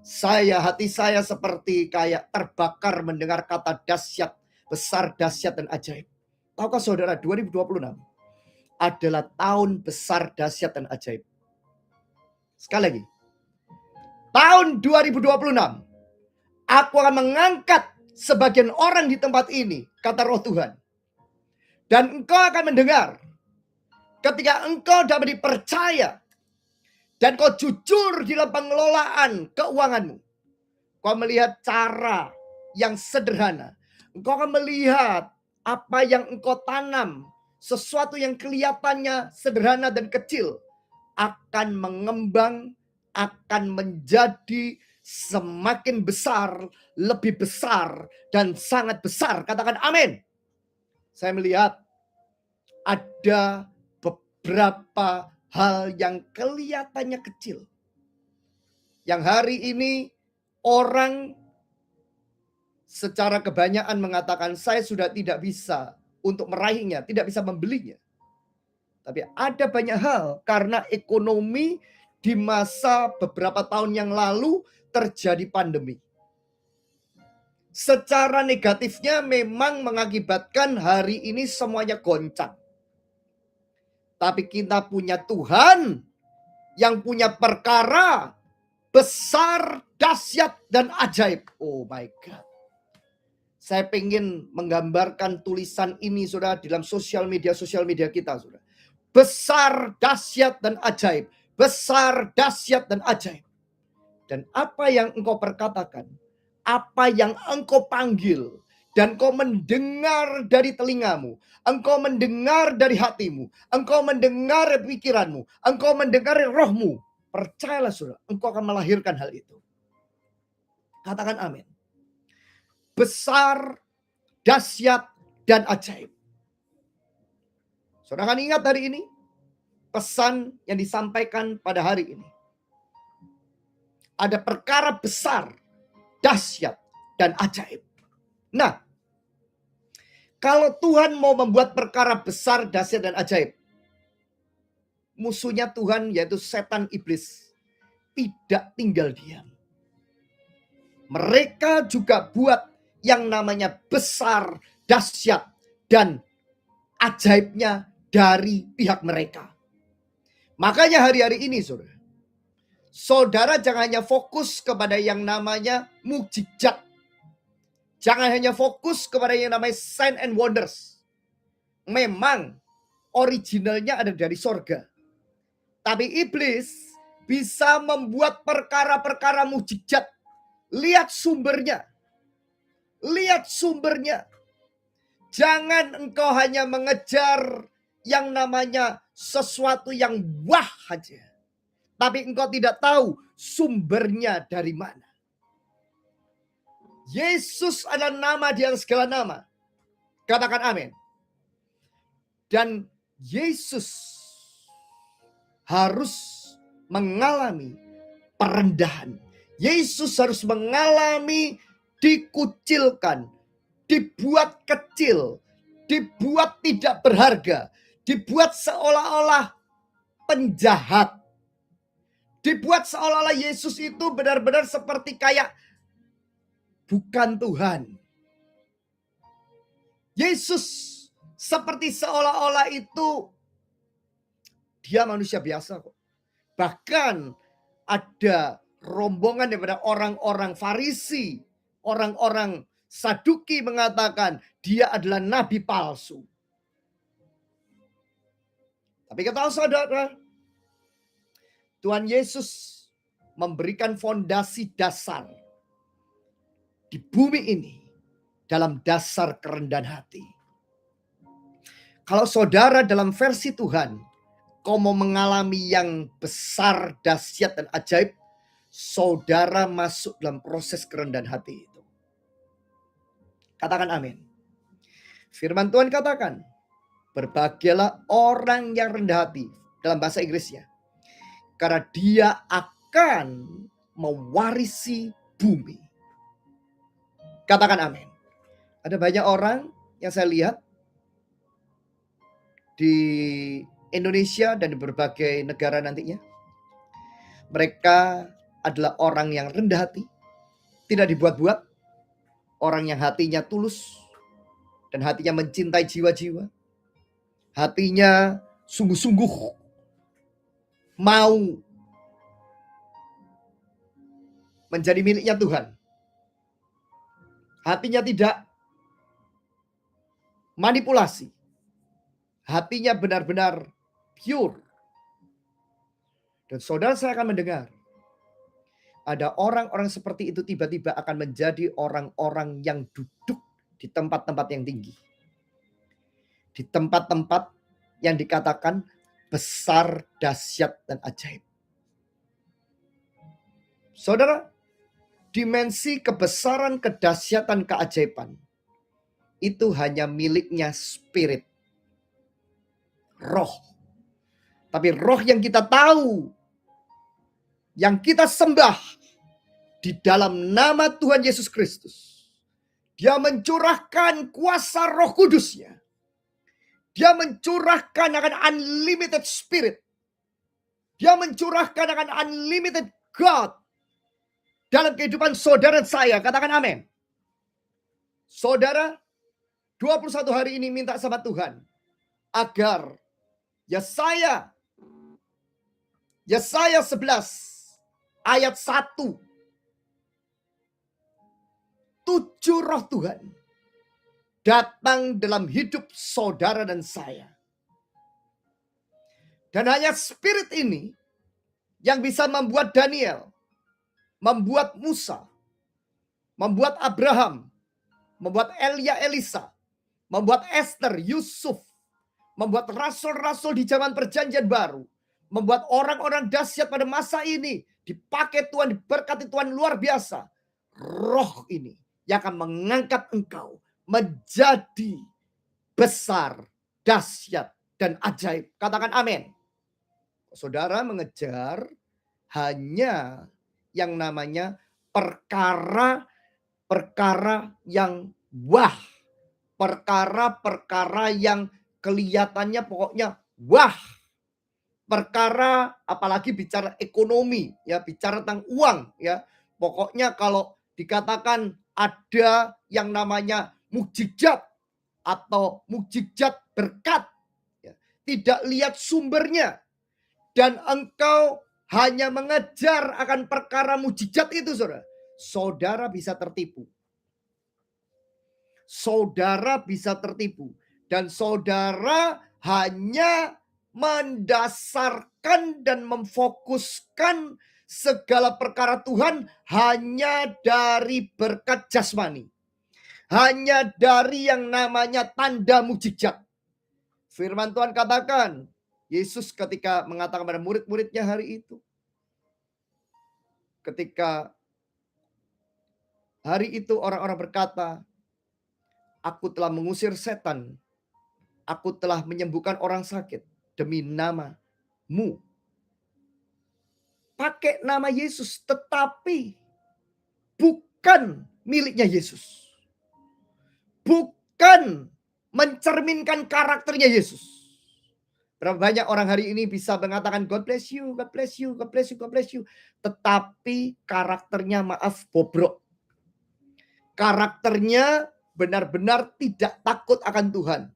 Hati saya seperti kayak terbakar mendengar kata dahsyat, besar, dahsyat, dan ajaib. Tahukah saudara, 2026 adalah tahun besar, dahsyat, dan ajaib. Sekali lagi, tahun 2026, aku akan mengangkat sebagian orang di tempat ini, kata Roh Tuhan. Dan engkau akan mendengar, ketika engkau dapat dipercaya, dan kau jujur di dalam pengelolaan keuanganmu, kau melihat cara yang sederhana. Engkau akan melihat apa yang engkau tanam, sesuatu yang kelihatannya sederhana dan kecil, akan mengembang, akan menjadi semakin besar, lebih besar, dan sangat besar. Katakan amin. Saya melihat ada beberapa hal yang kelihatannya kecil, yang hari ini orang secara kebanyakan mengatakan saya sudah tidak bisa untuk meraihnya, tidak bisa membelinya. Tapi ada banyak hal karena ekonomi di masa beberapa tahun yang lalu terjadi pandemi. Secara negatifnya memang mengakibatkan hari ini semuanya goncang. Tapi kita punya Tuhan yang punya perkara besar, dahsyat, dan ajaib. Oh my God. Saya pengen menggambarkan tulisan ini, saudara, di dalam sosial media kita, saudara. Besar, dahsyat, dan ajaib. Besar, dahsyat, dan ajaib. Dan apa yang engkau perkatakan, apa yang engkau panggil, dan kau mendengar dari telingamu, engkau mendengar dari hatimu, engkau mendengar pikiranmu, engkau mendengar rohmu, percayalah saudara, engkau akan melahirkan hal itu. Katakan amin. Besar, dahsyat, dan ajaib. Saudara kan ingat hari ini pesan yang disampaikan pada hari ini. Ada perkara besar, dahsyat, dan ajaib. Nah, kalau Tuhan mau membuat perkara besar, dahsyat, dan ajaib, musuhnya Tuhan yaitu setan iblis tidak tinggal diam. Mereka juga buat yang namanya besar, dahsyat, dan ajaibnya dari pihak mereka. Makanya hari-hari ini saudara jangan hanya fokus kepada yang namanya mukjizat. Jangan hanya fokus kepada yang namanya sign and wonders. Memang originalnya ada dari sorga. Tapi iblis bisa membuat perkara-perkara mukjizat. Lihat sumbernya. Lihat sumbernya. Jangan engkau hanya mengejar yang namanya sesuatu yang wah aja. Tapi engkau tidak tahu sumbernya dari mana. Yesus adalah nama di atas segala nama. Katakan amin. Dan Yesus harus mengalami perendahan. Yesus harus mengalami dikucilkan, dibuat kecil, dibuat tidak berharga, dibuat seolah-olah penjahat. Dibuat seolah-olah Yesus itu benar-benar seperti kayak bukan Tuhan. Yesus seperti seolah-olah itu dia manusia biasa kok. Bahkan ada rombongan daripada orang-orang Farisi, orang-orang Saduki mengatakan dia adalah nabi palsu. Tapi kata saudara, Tuhan Yesus memberikan fondasi dasar di bumi ini dalam dasar kerendahan hati. Kalau saudara dalam versi Tuhan, kau mau mengalami yang besar, dahsyat, dan ajaib, saudara masuk dalam proses kerendahan hati itu. Katakan amin. Firman Tuhan katakan, berbahagialah orang yang rendah hati, dalam bahasa Inggrisnya, karena dia akan mewarisi bumi. Katakan amin. Ada banyak orang yang saya lihat di Indonesia dan di berbagai negara nantinya. Mereka adalah orang yang rendah hati, tidak dibuat-buat, orang yang hatinya tulus, dan hatinya mencintai jiwa-jiwa, hatinya sungguh-sungguh mau menjadi miliknya Tuhan. Hatinya tidak manipulasi. Hatinya benar-benar pure. Dan saudara, saya akan mendengar ada orang-orang seperti itu tiba-tiba akan menjadi orang-orang yang duduk di tempat-tempat yang tinggi. Di tempat-tempat yang dikatakan besar, dahsyat, dan ajaib. Saudara, dimensi kebesaran, kedahsyatan, keajaiban itu hanya miliknya spirit, roh. Tapi roh yang kita tahu, yang kita sembah di dalam nama Tuhan Yesus Kristus, Dia mencurahkan kuasa Roh Kudus-Nya. Dia mencurahkan akan unlimited spirit. Dia mencurahkan akan unlimited God dalam kehidupan saudara saya. Katakan amin. Saudara, 21 hari ini minta sama Tuhan agar Yesaya 11 ayat 1. 7 roh Tuhan datang dalam hidup saudara dan saya. Dan hanya spirit ini yang bisa membuat Daniel, membuat Musa, membuat Abraham, membuat Elia, Elisa, membuat Esther, Yusuf, membuat rasul-rasul di zaman perjanjian baru, membuat orang-orang dahsyat pada masa ini, dipakai Tuhan, diberkati Tuhan luar biasa. Roh ini yang akan mengangkat engkau menjadi besar, dahsyat, dan ajaib. Katakan amin. Saudara mengejar hanya yang namanya perkara-perkara yang wah. Perkara-perkara yang kelihatannya pokoknya wah. Perkara, apalagi bicara ekonomi, ya, bicara tentang uang, ya. Pokoknya kalau dikatakan ada yang namanya mukjizat atau mukjizat berkat, ya, tidak lihat sumbernya, dan engkau hanya mengejar akan perkara mukjizat itu, saudara bisa tertipu. Saudara bisa tertipu, dan saudara hanya mendasarkan dan memfokuskan segala perkara Tuhan hanya dari berkat jasmani, hanya dari yang namanya tanda mukjizat. Firman Tuhan katakan, Yesus ketika mengatakan pada murid-muridnya hari itu, ketika hari itu orang-orang berkata, aku telah mengusir setan, aku telah menyembuhkan orang sakit demi nama-Mu. Pakai nama Yesus, tetapi bukan miliknya Yesus. Bukan mencerminkan karakternya Yesus. Berapa banyak orang hari ini bisa mengatakan God bless you, God bless you, God bless you, God bless you. Tetapi karakternya maaf bobrok. Karakternya benar-benar tidak takut akan Tuhan.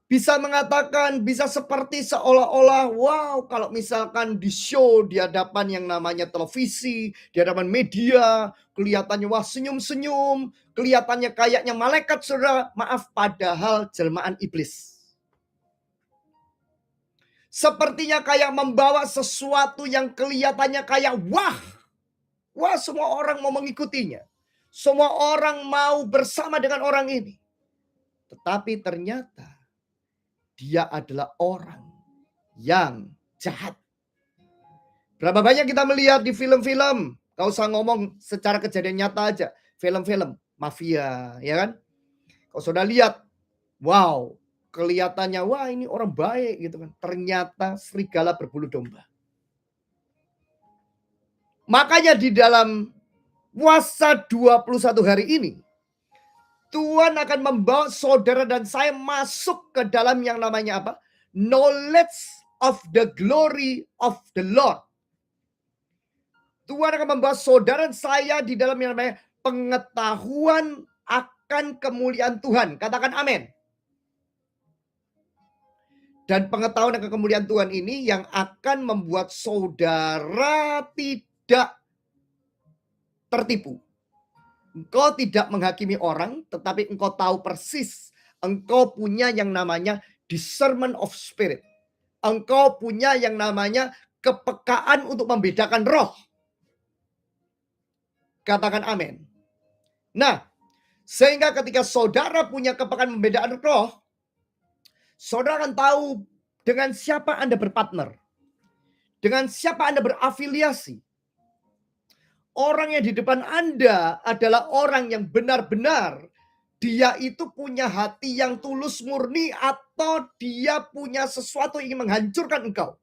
Bisa mengatakan, bisa seperti seolah-olah, wow, kalau misalkan di show, di hadapan yang namanya televisi, di hadapan media, kelihatannya wah senyum-senyum, kelihatannya kayaknya malaikat, saudara. Maaf, padahal jelmaan iblis. Sepertinya kayak membawa sesuatu yang kelihatannya kayak wah. Wah, semua orang mau mengikutinya. Semua orang mau bersama dengan orang ini. Tetapi ternyata dia adalah orang yang jahat. Berapa banyak kita melihat di film-film, gak usah ngomong secara kejadian nyata aja, film-film mafia, ya kan? Kalau sudah lihat, wow, kelihatannya wah ini orang baik gitu kan. Ternyata serigala berbulu domba. Makanya di dalam puasa 21 hari ini, Tuhan akan membawa saudara dan saya masuk ke dalam yang namanya apa? Knowledge of the glory of the Lord. Tuhan akan membawa saudara dan saya di dalam yang namanya pengetahuan akan kemuliaan Tuhan. Katakan amin. Dan pengetahuan akan kemuliaan Tuhan ini yang akan membuat saudara tidak tertipu. Engkau tidak menghakimi orang, tetapi engkau tahu persis. Engkau punya yang namanya discernment of spirit. Engkau punya yang namanya kepekaan untuk membedakan roh. Katakan amin. Nah, sehingga ketika saudara punya kepekaan membedakan roh, saudara akan tahu dengan siapa Anda berpartner. Dengan siapa Anda berafiliasi. Orang yang di depan Anda adalah orang yang benar-benar dia itu punya hati yang tulus murni atau dia punya sesuatu yang ingin menghancurkan engkau.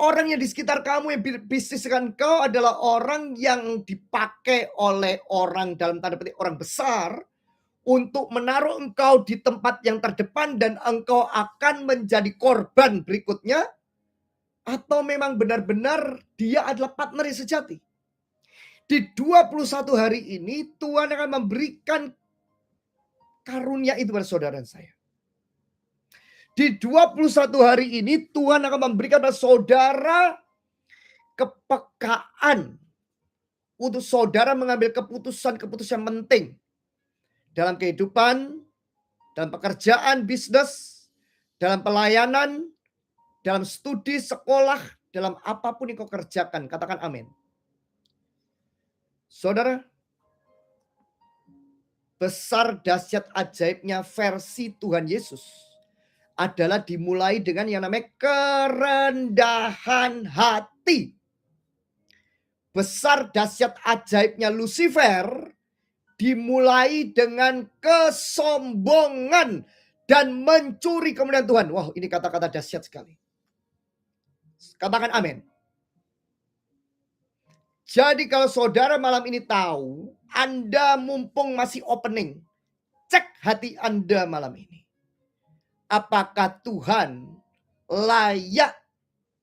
Orang yang di sekitar kamu yang bisnis dengan engkau adalah orang yang dipakai oleh orang dalam tanda petik orang besar untuk menaruh engkau di tempat yang terdepan dan engkau akan menjadi korban berikutnya, atau memang benar-benar dia adalah partner yang sejati. Di 21 hari ini Tuhan akan memberikan karunia itu pada saudara dan saya. Di 21 hari ini Tuhan akan memberikan pada saudara kepekaan untuk saudara mengambil keputusan-keputusan penting dalam kehidupan, dalam pekerjaan, bisnis, dalam pelayanan, dalam studi, sekolah, dalam apapun yang kau kerjakan. Katakan amin. Saudara, besar dahsyat ajaibnya versi Tuhan Yesus adalah dimulai dengan yang namanya kerendahan hati. Besar dahsyat ajaibnya Lucifer dimulai dengan kesombongan dan mencuri kemuliaan Tuhan. Wah, ini kata-kata dahsyat sekali. Katakan amin. Jadi kalau saudara malam ini tahu, Anda mumpung masih opening, cek hati Anda malam ini. Apakah Tuhan layak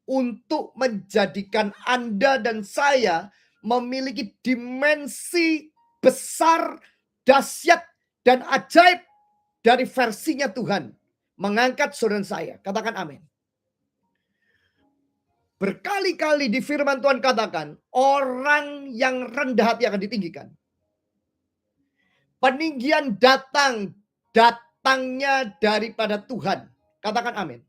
untuk menjadikan Anda dan saya memiliki dimensi besar, dahsyat, dan ajaib dari versinya Tuhan. Mengangkat saudara saya. Katakan amin. Berkali-kali di firman Tuhan katakan, orang yang rendah hati akan ditinggikan. Peninggian datangnya daripada Tuhan. Katakan amin.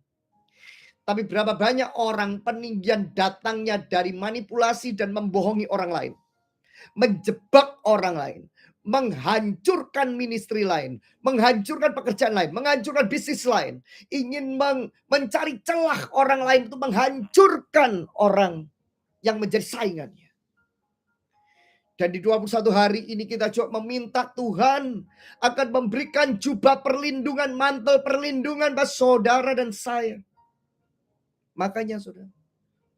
Tapi berapa banyak orang peninggian datangnya dari manipulasi dan membohongi orang lain. Menjebak orang lain. Menghancurkan ministry lain, menghancurkan pekerjaan lain, menghancurkan bisnis lain, ingin mencari celah orang lain untuk menghancurkan orang yang menjadi saingannya. Dan di 21 hari ini kita coba meminta Tuhan akan memberikan jubah perlindungan, mantel perlindungan bagi saudara dan saya. Makanya saudara,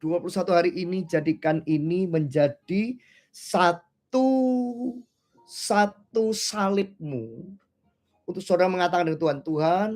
21 hari ini jadikan ini menjadi satu salibmu untuk saudara mengatakan dengan Tuhan, Tuhan,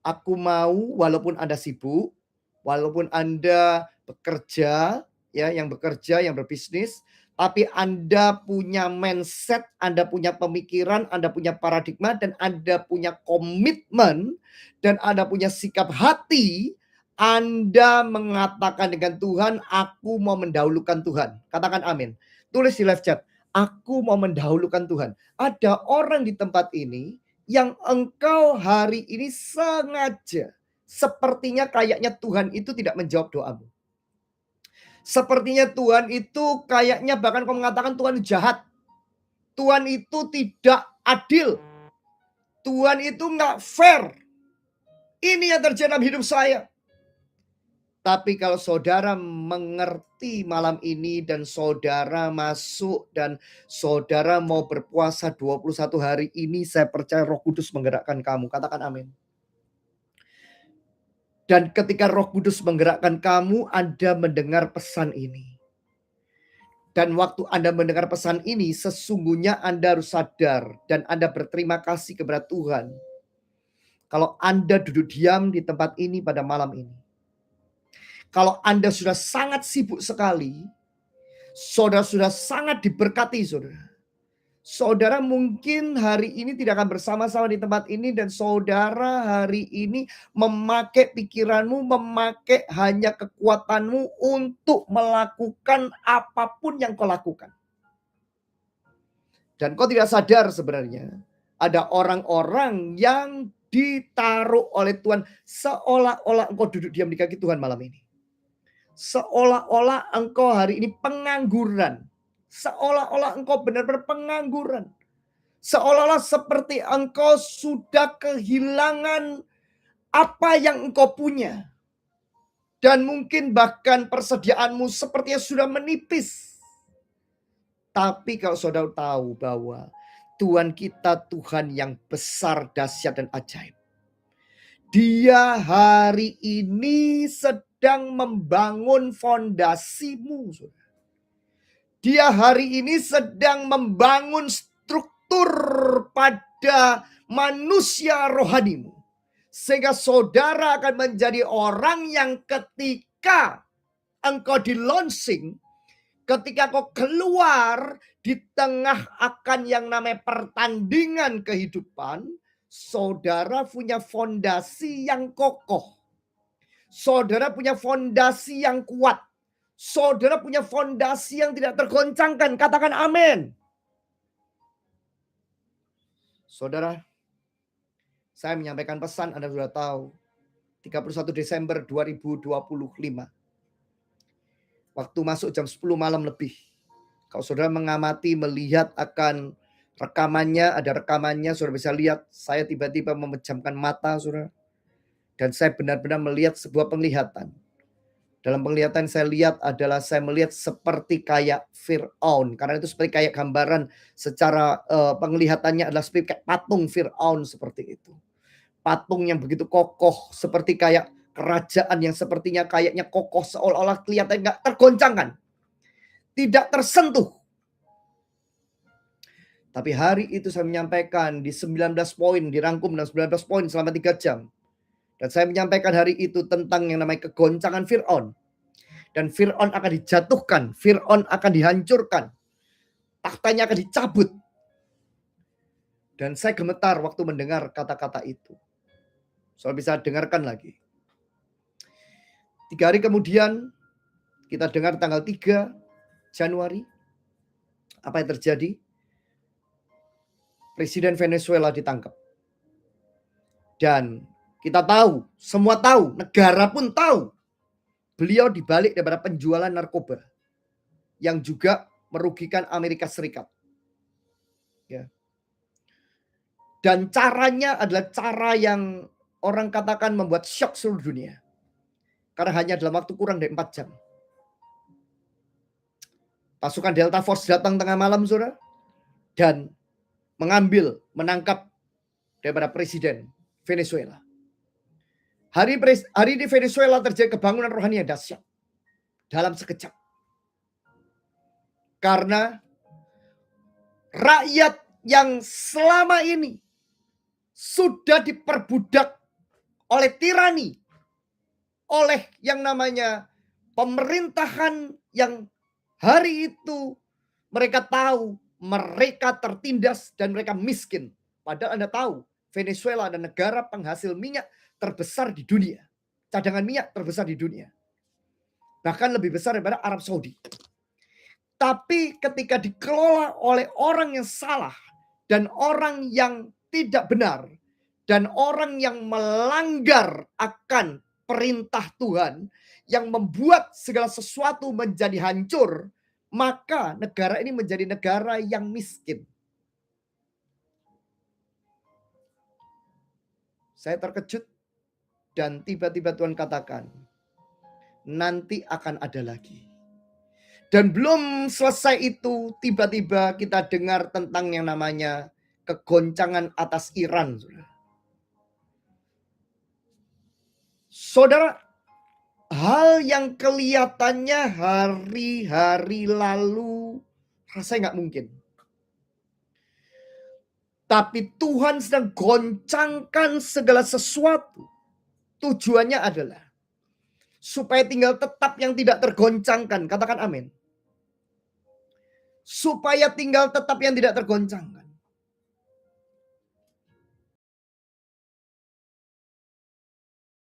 aku mau walaupun Anda sibuk, walaupun Anda bekerja, ya, yang bekerja, yang berbisnis, tapi Anda punya mindset, Anda punya pemikiran, Anda punya paradigma, dan Anda punya komitmen, dan Anda punya sikap hati, Anda mengatakan dengan Tuhan, aku mau mendahulukan Tuhan. Katakan amin. Tulis di live chat. Aku mau mendahulukan Tuhan. Ada orang di tempat ini yang engkau hari ini sengaja, sepertinya kayaknya Tuhan itu tidak menjawab doamu. Sepertinya Tuhan itu kayaknya bahkan kau mengatakan Tuhan jahat. Tuhan itu tidak adil. Tuhan itu nggak fair. Ini yang terjadi dalam hidup saya. Tapi kalau saudara mengerti malam ini dan saudara masuk dan saudara mau berpuasa 21 hari ini, saya percaya Roh Kudus menggerakkan kamu. Katakan amin. Dan ketika Roh Kudus menggerakkan kamu, Anda mendengar pesan ini. Dan waktu Anda mendengar pesan ini, sesungguhnya Anda harus sadar dan Anda berterima kasih kepada Tuhan. Kalau Anda duduk diam di tempat ini pada malam ini. Kalau Anda sudah sangat sibuk sekali, Saudara sudah sangat diberkati, saudara. Saudara mungkin hari ini tidak akan bersama-sama di tempat ini dan saudara hari ini memakai pikiranmu, memakai hanya kekuatanmu untuk melakukan apapun yang kau lakukan. Dan kau tidak sadar sebenarnya ada orang-orang yang ditaruh oleh Tuhan seolah-olah engkau duduk diam di kaki Tuhan malam ini. Seolah-olah engkau hari ini pengangguran. Seolah-olah engkau benar-benar pengangguran. Seolah-olah seperti engkau sudah kehilangan apa yang engkau punya. Dan mungkin bahkan persediaanmu sepertinya sudah menipis. Tapi kalau saudara tahu bahwa Tuhan kita Tuhan yang besar, dahsyat, dan ajaib. Dia hari ini sedang membangun fondasimu. Dia hari ini sedang membangun struktur pada manusia rohanimu. Sehingga saudara akan menjadi orang yang ketika engkau di launching, ketika kau keluar di tengah akan yang namanya pertandingan kehidupan, saudara punya fondasi yang kokoh. Saudara punya fondasi yang kuat. Saudara punya fondasi yang tidak tergoncangkan. Katakan amin. Saudara, saya menyampaikan pesan, Anda sudah tahu. 31 Desember 2025. Waktu masuk jam 10 malam lebih. Kalau saudara mengamati, melihat akan rekamannya, ada rekamannya, saudara bisa lihat. Saya tiba-tiba memejamkan mata, saudara. Dan saya benar-benar melihat sebuah penglihatan. Dalam penglihatan saya lihat adalah saya melihat seperti kayak Fir'aun. Karena itu seperti kayak gambaran secara penglihatannya adalah seperti kayak patung Fir'aun seperti itu. Patung yang begitu kokoh seperti kayak kerajaan yang sepertinya kayaknya kokoh seolah-olah kelihatan nggak tergoncangkan. Tidak tersentuh. Tapi hari itu saya menyampaikan di 19 poin, dirangkum dalam 19 poin selama 3 jam. Dan saya menyampaikan hari itu tentang yang namanya kegoncangan Fir'aun. Dan Fir'aun akan dijatuhkan. Fir'aun akan dihancurkan. Tahtanya akan dicabut. Dan saya gemetar waktu mendengar kata-kata itu. Saudara bisa dengarkan lagi. 3 hari kemudian kita dengar tanggal 3 Januari. Apa yang terjadi? Presiden Venezuela ditangkap. Dan kita tahu, semua tahu, negara pun tahu. Beliau dibalik daripada penjualan narkoba. Yang juga merugikan Amerika Serikat. Ya. Dan caranya adalah cara yang orang katakan membuat syok seluruh dunia. Karena hanya dalam waktu kurang dari 4 jam. Pasukan Delta Force datang tengah malam, saudara. Dan menangkap daripada Presiden Venezuela. Hari di Venezuela terjadi kebangunan rohani yang dahsyat. Dalam sekejap. Karena rakyat yang selama ini sudah diperbudak oleh tirani. Oleh yang namanya pemerintahan yang hari itu mereka tahu mereka tertindas dan mereka miskin. Padahal Anda tahu Venezuela adalah negara penghasil minyak terbesar di dunia. Cadangan minyak terbesar di dunia. Bahkan lebih besar daripada Arab Saudi. Tapi ketika dikelola oleh orang yang salah dan orang yang tidak benar dan orang yang melanggar akan perintah Tuhan yang membuat segala sesuatu menjadi hancur, maka negara ini menjadi negara yang miskin. Saya terkejut dan tiba-tiba Tuhan katakan, nanti akan ada lagi. Dan belum selesai itu, tiba-tiba kita dengar tentang yang namanya kegoncangan atas Iran. Saudara, hal yang kelihatannya hari-hari lalu rasanya nggak mungkin. Tapi Tuhan sedang goncangkan segala sesuatu. Tujuannya adalah supaya tinggal tetap yang tidak tergoncangkan. Katakan amin. supaya tinggal tetap yang tidak tergoncangkan.